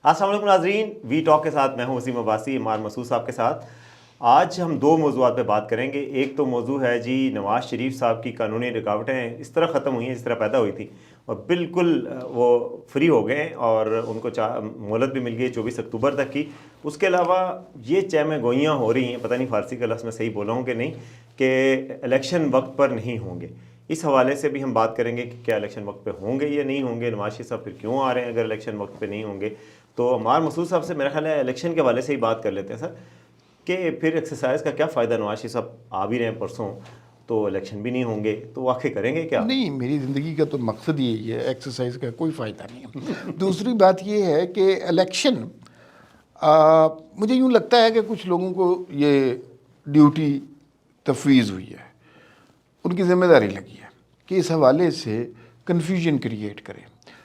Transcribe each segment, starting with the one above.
السلام علیکم ناظرین، وی ٹاک کے ساتھ میں ہوں وسیم عباسی، عمار مسعود صاحب کے ساتھ۔ آج ہم دو موضوعات پہ بات کریں گے۔ ایک تو موضوع ہے جی نواز شریف صاحب کی قانونی رکاوٹیں اس طرح ختم ہوئی ہیں جس طرح پیدا ہوئی تھی، اور بالکل وہ فری ہو گئے اور ان کو مہلت بھی مل گئی 24 اکتوبر تک کی۔ اس کے علاوہ یہ چہمیں گوئیاں ہو رہی ہیں، پتہ نہیں فارسی کا لفظ میں صحیح بولا ہوں کہ نہیں، کہ الیکشن وقت پر نہیں ہوں گے۔ اس حوالے سے بھی ہم بات کریں گے کہ کیا الیکشن وقت پہ ہوں گے یا نہیں ہوں گے، نواز شریف صاحب پھر کیوں آ رہے ہیں اگر الیکشن وقت پہ نہیں ہوں گے۔ تو عمار مسعود صاحب سے میرا خیال ہے الیکشن کے حوالے سے ہی بات کر لیتے ہیں سر، کہ پھر ایکسرسائز کا کیا فائدہ، نواز شریف صاحب آ بھی رہے ہیں پرسوں، تو الیکشن بھی نہیں ہوں گے، تو واقعی کریں گے کیا؟ نہیں، میری زندگی کا تو مقصد یہی ہے، ایکسرسائز کا کوئی فائدہ نہیں ہے۔ دوسری بات یہ ہے کہ الیکشن، مجھے یوں لگتا ہے کہ کچھ لوگوں کو یہ ڈیوٹی تفویض ہوئی ہے، ان کی ذمہ داری لگی ہے کہ اس حوالے سے کنفیوژن کریٹ کریں،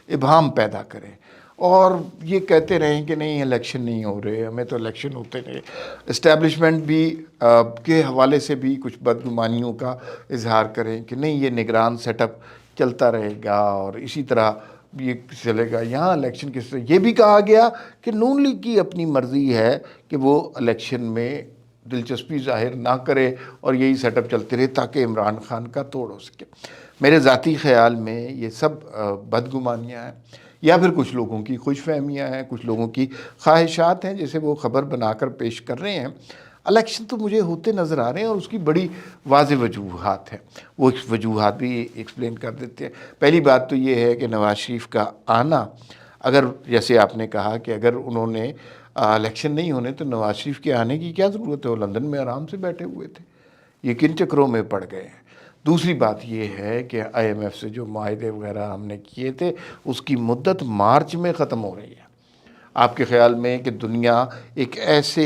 ابہام پیدا کریں، اور یہ کہتے رہیں کہ نہیں الیکشن نہیں ہو رہے، ہمیں تو الیکشن ہوتے رہے۔ اسٹیبلشمنٹ بھی کے حوالے سے بھی کچھ بدگمانیوں کا اظہار کریں کہ نہیں یہ نگران سیٹ اپ چلتا رہے گا اور اسی طرح یہ چلے گا، یہاں الیکشن کس طرح۔ یہ بھی کہا گیا کہ نون لیگ کی اپنی مرضی ہے کہ وہ الیکشن میں دلچسپی ظاہر نہ کرے اور یہی سیٹ اپ چلتے رہے تاکہ عمران خان کا توڑ ہو سکے۔ میرے ذاتی خیال میں یہ سب بدگمانیاں ہیں، یا پھر کچھ لوگوں کی خوش فہمیاں ہیں، کچھ لوگوں کی خواہشات ہیں جیسے وہ خبر بنا کر پیش کر رہے ہیں۔ الیکشن تو مجھے ہوتے نظر آ رہے ہیں اور اس کی بڑی واضح وجوہات ہیں، وہ وجوہات بھی ایکسپلین کر دیتے ہیں۔ پہلی بات تو یہ ہے کہ نواز شریف کا آنا، اگر جیسے آپ نے کہا کہ اگر انہوں نے الیکشن نہیں ہونے تو نواز شریف کے آنے کی کیا ضرورت ہے، وہ لندن میں آرام سے بیٹھے ہوئے تھے، یہ کن چکروں میں پڑ گئے ہیں۔ دوسری بات یہ ہے کہ آئی ایم ایف سے جو معاہدے وغیرہ ہم نے کیے تھے اس کی مدت مارچ میں ختم ہو رہی ہے۔ آپ کے خیال میں کہ دنیا ایک ایسے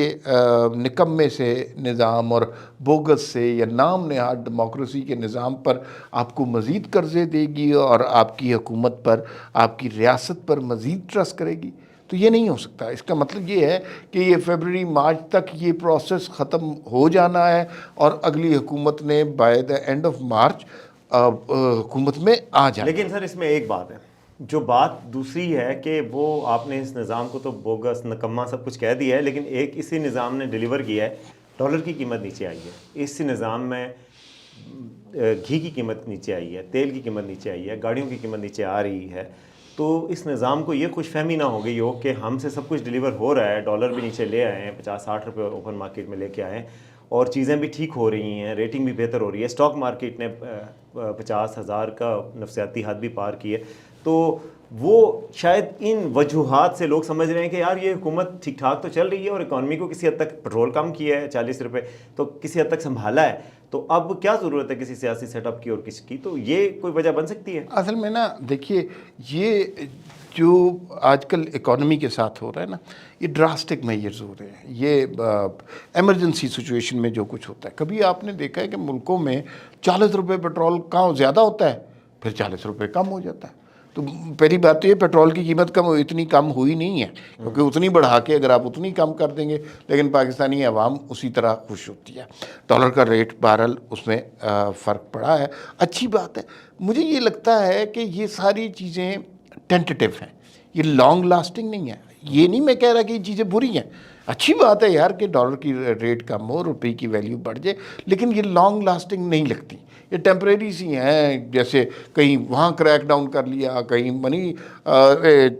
نکمے سے نظام اور بوگس سے یا نام نہاد ڈیموکریسی کے نظام پر آپ کو مزید قرضے دے گی اور آپ کی حکومت پر، آپ کی ریاست پر مزید ٹرسٹ کرے گی؟ تو یہ نہیں ہو سکتا۔ اس کا مطلب یہ ہے کہ یہ فیبرری مارچ تک یہ پروسیس ختم ہو جانا ہے اور اگلی حکومت نے by the and of March حکومت میں آ جانا۔ لیکن سر اس میں ایک بات ہے، جو بات دوسری ہے کہ وہ آپ نے اس نظام کو تو بوگس نکما سب کچھ کہہ دیا ہے، لیکن ایک اسی نظام نے ڈیلیور کیا ہے، ڈالر کی قیمت نیچے آئی ہے، اس نظام میں گھی کی قیمت نیچے آئی ہے، تیل کی قیمت نیچے آئی ہے، گاڑیوں کی قیمت نیچے آ رہی ہے۔ تو اس نظام کو یہ خوش فہمی نہ ہو گئی ہو کہ ہم سے سب کچھ ڈیلیور ہو رہا ہے، ڈالر بھی نیچے لے آئے ہیں، 50-60 روپے اوپن مارکیٹ میں لے کے آئے ہیں، اور چیزیں بھی ٹھیک ہو رہی ہیں، ریٹنگ بھی بہتر ہو رہی ہے، اسٹاک مارکیٹ نے 50,000 کا نفسیاتی حد بھی پار کی ہے۔ تو وہ شاید ان وجوہات سے لوگ سمجھ رہے ہیں کہ یار یہ حکومت ٹھیک ٹھاک تو چل رہی ہے اور اکانومی کو کسی حد تک پٹرول کم کیا ہے 40 روپے، تو کسی حد تک سنبھالا ہے، تو اب کیا ضرورت ہے کسی سیاسی سیٹ اپ کی اور کس کی؟ تو یہ کوئی وجہ بن سکتی ہے؟ اصل میں نا دیکھیے، یہ جو آج کل اکانومی کے ساتھ ہو رہا ہے نا، یہ ڈراسٹک میجرز ہو رہے ہیں، یہ ایمرجنسی سچویشن میں جو کچھ ہوتا ہے۔ کبھی آپ نے دیکھا ہے کہ ملکوں میں 40 روپے پٹرول کہاں زیادہ ہوتا ہے، پھر 40 روپے کم ہو جاتا ہے۔ تو پہلی بات تو یہ پیٹرول کی قیمت اتنی کم ہوئی نہیں ہے، کیونکہ اتنی بڑھا کے اگر آپ اتنی کم کر دیں گے، لیکن پاکستانی عوام اسی طرح خوش ہوتی ہے۔ ڈالر کا ریٹ بہرحال اس میں فرق پڑا ہے، اچھی بات ہے۔ مجھے یہ لگتا ہے کہ یہ ساری چیزیں ٹینٹیٹیو ہیں، یہ لانگ لاسٹنگ نہیں ہے۔ یہ نہیں میں کہہ رہا کہ یہ چیزیں بری ہیں، اچھی بات ہے یار کہ ڈالر کی ریٹ کم ہو، روپے کی ویلیو بڑھ جائے، لیکن یہ لانگ لاسٹنگ نہیں لگتی، یہ ٹیمپریری سی ہیں۔ جیسے کہیں وہاں کریک ڈاؤن کر لیا، کہیں منی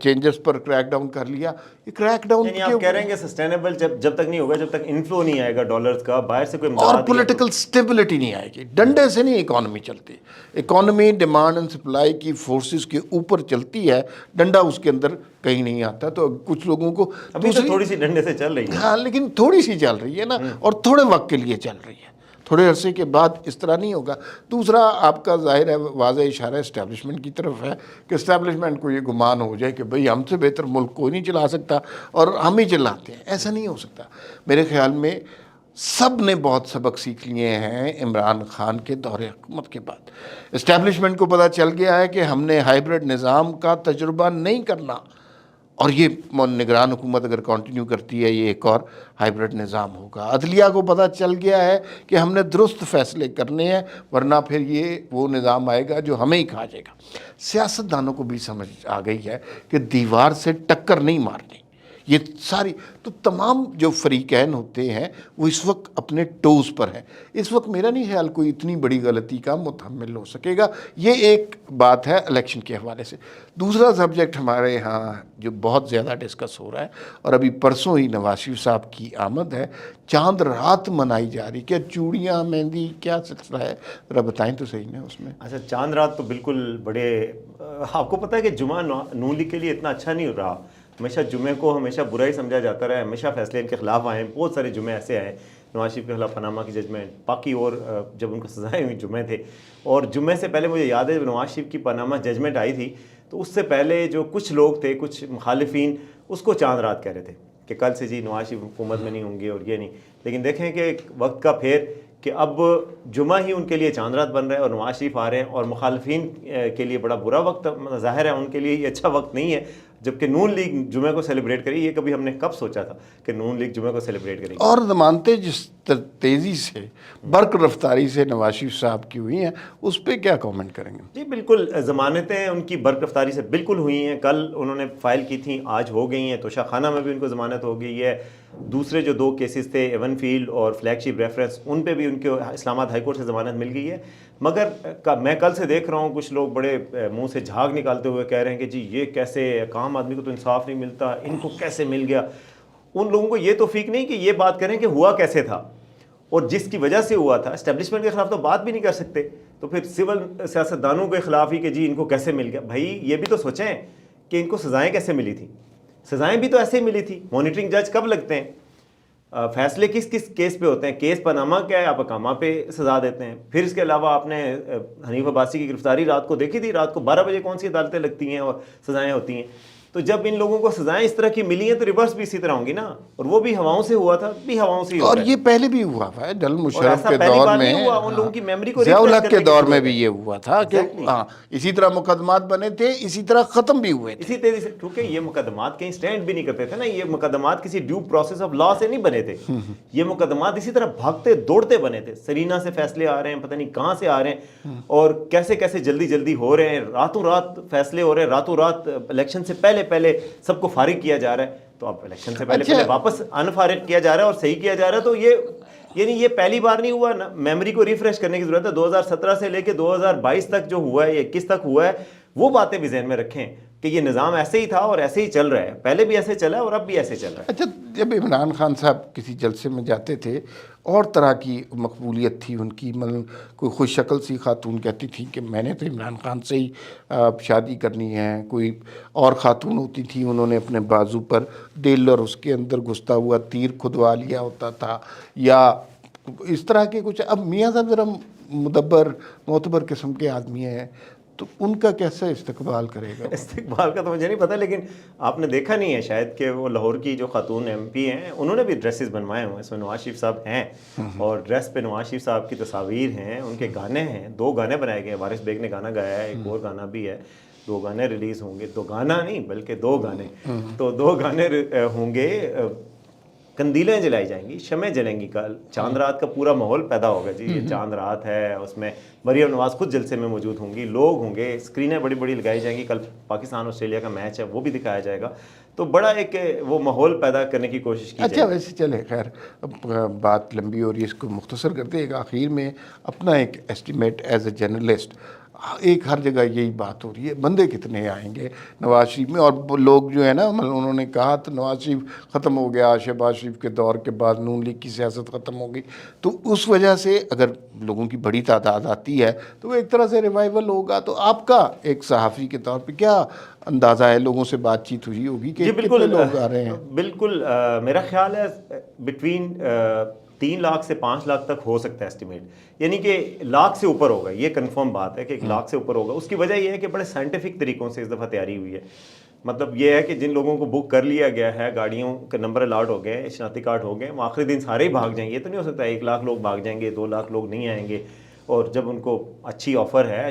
چینجز پر کریک ڈاؤن کر لیا، یہ کریک ڈاؤن یعنی آپ کہہ رہے ہیں کہ سسٹینیبل جب تک نہیں ہوگا، جب تک انفلو نہیں آئے گا ڈالرز کا، باہر سے کوئی امداد اور پولیٹیکل سٹیبلٹی نہیں آئے گی۔ ڈنڈے سے نہیں اکانومی چلتی، اکانومی ڈیمانڈ اینڈ سپلائی کی فورسز کے اوپر چلتی ہے، ڈنڈا اس کے اندر کہیں نہیں آتا۔ تو کچھ لوگوں کو ابھی تو تھوڑی سی ڈنڈے سے چل رہی ہے، ہاں لیکن تھوڑی سی چل رہی ہے نا، اور تھوڑے وقت کے لیے چل رہی ہے، تھوڑے عرصے کے بعد اس طرح نہیں ہوگا۔ دوسرا آپ کا ظاہر ہے واضح اشارہ اسٹیبلشمنٹ کی طرف ہے کہ اسٹیبلشمنٹ کو یہ گمان ہو جائے کہ بھئی ہم سے بہتر ملک کوئی نہیں چلا سکتا اور ہم ہی چلاتے ہیں، ایسا نہیں ہو سکتا۔ میرے خیال میں سب نے بہت سبق سیکھ لیے ہیں عمران خان کے دور حکومت کے بعد۔ اسٹیبلشمنٹ کو پتہ چل گیا ہے کہ ہم نے ہائیبرڈ نظام کا تجربہ نہیں کرنا، اور یہ نگران حکومت اگر کنٹینیو کرتی ہے یہ ایک اور ہائیبرڈ نظام ہوگا. عدلیہ کو پتہ چل گیا ہے کہ ہم نے درست فیصلے کرنے ہیں ورنہ پھر یہ وہ نظام آئے گا جو ہمیں ہی کھا جائے گا. سیاستدانوں کو بھی سمجھ آ گئی ہے کہ دیوار سے ٹکر نہیں مارنی. یہ ساری تو تمام جو فریقین ہوتے ہیں وہ اس وقت اپنے ٹوز پر ہیں. اس وقت میرا نہیں خیال کوئی اتنی بڑی غلطی کا متحمل ہو سکے گا. یہ ایک بات ہے الیکشن کے حوالے سے. دوسرا سبجیکٹ ہمارے ہاں جو بہت زیادہ ڈسکس ہو رہا ہے اور ابھی پرسوں ہی نواز شریف صاحب کی آمد ہے, چاند رات منائی جا رہی. کیا چوڑیاں مہندی کیا سلسلہ ہے, ذرا بتائیں تو صحیح نا اس میں. اچھا, چاند رات تو بالکل بڑے, آپ کو پتہ ہے کہ جمعہ نون لیگ کے لیے اتنا اچھا نہیں رہا. ہمیشہ جمعے کو ہمیشہ برا ہی سمجھا جاتا رہا ہے, ہمیشہ فیصلے ان کے خلاف آئے ہیں. بہت سارے جمعے ایسے آئے نواز شریف کے خلاف پاناما کی ججمنٹ, باقی اور جب ان کو سزائیں ہوئی جمعے تھے. اور جمعے سے پہلے مجھے یاد ہے جب نواز شریف کی پاناما ججمنٹ آئی تھی تو اس سے پہلے جو کچھ لوگ تھے, کچھ مخالفین, اس کو چاند رات کہہ رہے تھے کہ کل سے جی نواز شریف حکومت میں نہیں ہوں گے اور یہ نہیں. لیکن دیکھیں کہ وقت کا پھیر کہ اب جمعہ ہی ان کے لیے چاند رات بن رہا ہے اور نواز شریف آ رہے ہیں, اور مخالفین کے لیے بڑا برا وقت ظاہر ہے, ان کے لیے یہ اچھا وقت نہیں ہے. جبکہ نون لیگ جمعہ کو سیلیبریٹ کری, یہ کبھی ہم نے کب سوچا تھا کہ نون لیگ جمعہ کو سیلیبریٹ کرے گی. اور ضمانتیں جس تیزی سے برق رفتاری سے نواز شریف صاحب کی ہوئی ہیں اس پہ کیا کامنٹ کریں گے؟ جی بالکل, ضمانتیں ان کی برق رفتاری سے بالکل ہوئی ہیں. کل انہوں نے فائل کی تھیں, آج ہو گئی ہیں. توشہ خانہ میں بھی ان کو ضمانت ہو گئی ہے. دوسرے جو 2 کیسز تھے ایون فیلڈ اور فلیگ شپ ریفرنس, ان پہ بھی ان کو اسلام آباد ہائی کورٹ سے ضمانت مل گئی ہے. مگر میں کل سے دیکھ رہا ہوں کچھ لوگ بڑے منہ سے جھاگ نکالتے ہوئے کہہ رہے ہیں کہ جی یہ کیسے, عام آدمی کو تو انصاف نہیں ملتا, ان کو کیسے مل گیا. ان لوگوں کو یہ توفیق نہیں کہ یہ بات کریں کہ ہوا کیسے تھا اور جس کی وجہ سے ہوا تھا. اسٹیبلشمنٹ کے خلاف تو بات بھی نہیں کر سکتے, تو پھر سول سیاستدانوں کے خلاف ہی کہ جی ان کو کیسے مل گیا. بھائی یہ بھی تو سوچیں کہ ان کو سزائیں کیسے ملی تھیں. سزائیں بھی تو ایسے ہی ملی تھی. مانیٹرنگ جج کب لگتے ہیں, فیصلے کس کس کیس پہ ہوتے ہیں. کیس پاناما کیا ہے, آپ اقامہ پہ سزا دیتے ہیں. پھر اس کے علاوہ آپ نے حنیف عباسی کی گرفتاری رات کو دیکھی تھی, رات کو 12 بجے کون سی عدالتیں لگتی ہیں اور سزائیں ہوتی ہیں. تو جب ان لوگوں کو سزائیں اس طرح کی ملی ہیں تو ریورس بھی اسی طرح ہوں گی نا, اور وہ بھی ہواؤں سے ہوا تھا, بھی ہواؤں سے ہی ہو اور رہا ہے. یہ پہلے بھی ہوا ہے جنرل مشرف ایسا کے پہلی دور بار میں, نہیں ہوا. ان لوگوں کی میموری کو ضیاء ریفریش الحق کے کرنے کی دور میں ضرورت بھی ہے. یہ ہوا تھا کہ ہاں اسی طرح مقدمات بنے تھے, اسی طرح ختم بھی ہوئے تھے. اسی تیزی سے, کیونکہ یہ مقدمات کہیں سٹینڈ بھی نہیں کرتے تھے نا. یہ مقدمات کسی ڈیو پروسیس آف لا سے نہیں بنے تھے. یہ مقدمات اسی طرح بھاگتے دوڑتے بنے تھے. سرینا سے فیصلے آ رہے ہیں, پتہ نہیں کہاں سے آ رہے ہیں, اور کیسے کیسے جلدی جلدی ہو رہے ہیں. راتوں رات فیصلے ہو رہے ہیں, راتوں رات الیکشن سے پہلے پہلے سب کو فارغ کیا جا رہا ہے. تو اب الیکشن سے پہلے پہلے واپس انفارغ کیا جا رہا ہے اور صحیح کیا جا رہا ہے. تو یہ یعنی یہ پہلی بار نہیں ہوا نا. میموری کو ریفریش کرنے کی ضرورت ہے. 2017 سے لے کے 2022 تک جو ہوا ہے, 21 تک ہوا ہے, وہ باتیں بھی ذہن میں رکھیں کہ یہ نظام ایسے ہی تھا اور ایسے ہی چل رہا ہے. پہلے بھی ایسے چلا ہے اور اب بھی ایسے چل رہا ہے. اچھا, جب عمران خان صاحب کسی جلسے میں جاتے تھے اور طرح کی مقبولیت تھی ان کی, مطلب کوئی خوش شکل سی خاتون کہتی تھی کہ میں نے تو عمران خان سے ہی شادی کرنی ہے. کوئی اور خاتون ہوتی تھی, انہوں نے اپنے بازو پر دل اور اس کے اندر گھستا ہوا تیر کھدوا لیا ہوتا تھا, یا اس طرح کے کچھ. اب میاں صاحب ذرا مدبر معتبر قسم کے آدمی ہیں, تو ان کا کیسا استقبال کرے گا؟ استقبال کا تو مجھے نہیں پتا, لیکن آپ نے دیکھا نہیں ہے شاید کہ وہ لاہور کی جو خاتون ایم پی ہیں انہوں نے بھی ڈریسز بنوائے ہوئے ہیں. اس میں نواز شریف صاحب ہیں اور ڈریس پہ نواز شریف صاحب کی تصاویر ہیں, ان کے گانے ہیں. 2 گانے بنائے گئے. وارث بیگ نے گانا گایا ہے, ایک اور گانا بھی ہے. 2 گانے ریلیز ہوں گے. 2 گانا نہیں بلکہ 2 گانے. تو 2 گانے ہوں گے. کندیلیں جلائی جائیں گی, شمع جلیں گی. کل چاند رات کا پورا ماحول پیدا ہوگا جی. یہ چاند رات ہے, اس میں مریم نواز خود جلسے میں موجود ہوں گی, لوگ ہوں گے, اسکرینیں بڑی بڑی لگائی جائیں گی. کل پاکستان آسٹریلیا کا میچ ہے, وہ بھی دکھایا جائے گا. تو بڑا ایک وہ ماحول پیدا کرنے کی کوشش کی. اچھا ویسے چلے خیر, بات لمبی ہو رہی ہے, اس کو مختصر کرتے ایک آخر میں اپنا ایک ایسٹیمیٹ ایز اے جرنلسٹ. ایک ہر جگہ یہی بات ہو رہی ہے, بندے کتنے آئیں گے نواز شریف میں, اور لوگ جو ہے نا, انہوں نے کہا تو نواز شریف ختم ہو گیا, شہباز شریف کے دور کے بعد نون لیگ کی سیاست ختم ہو گئی, تو اس وجہ سے اگر لوگوں کی بڑی تعداد آتی ہے تو وہ ایک طرح سے ریوائول ہوگا. تو آپ کا ایک صحافی کے طور پہ کیا اندازہ ہے؟ لوگوں سے بات چیت ہوئی ہوگی کہ کتنے لوگ آ رہے ہیں؟ بالکل, میرا خیال ہے بٹوین 3 لاکھ سے 5 لاکھ تک ہو سکتا ہے اسٹیمیٹ. یعنی کہ لاکھ سے اوپر ہوگا, یہ کنفرم بات ہے کہ 1 لاکھ سے اوپر ہوگا. اس کی وجہ یہ ہے کہ بڑے سائنٹیفک طریقوں سے اس دفعہ تیاری ہوئی ہے. مطلب یہ ہے کہ جن لوگوں کو بک کر لیا گیا ہے, گاڑیوں کے نمبر الاٹ ہو گئے, شناختی کارڈ ہو گئے, وہ آخری دن سارے ہی بھاگ جائیں گے. یہ تو نہیں ہو سکتا 1 لاکھ لوگ بھاگ جائیں گے, 2 لاکھ لوگ نہیں آئیں گے. اور جب ان کو اچھی آفر ہے,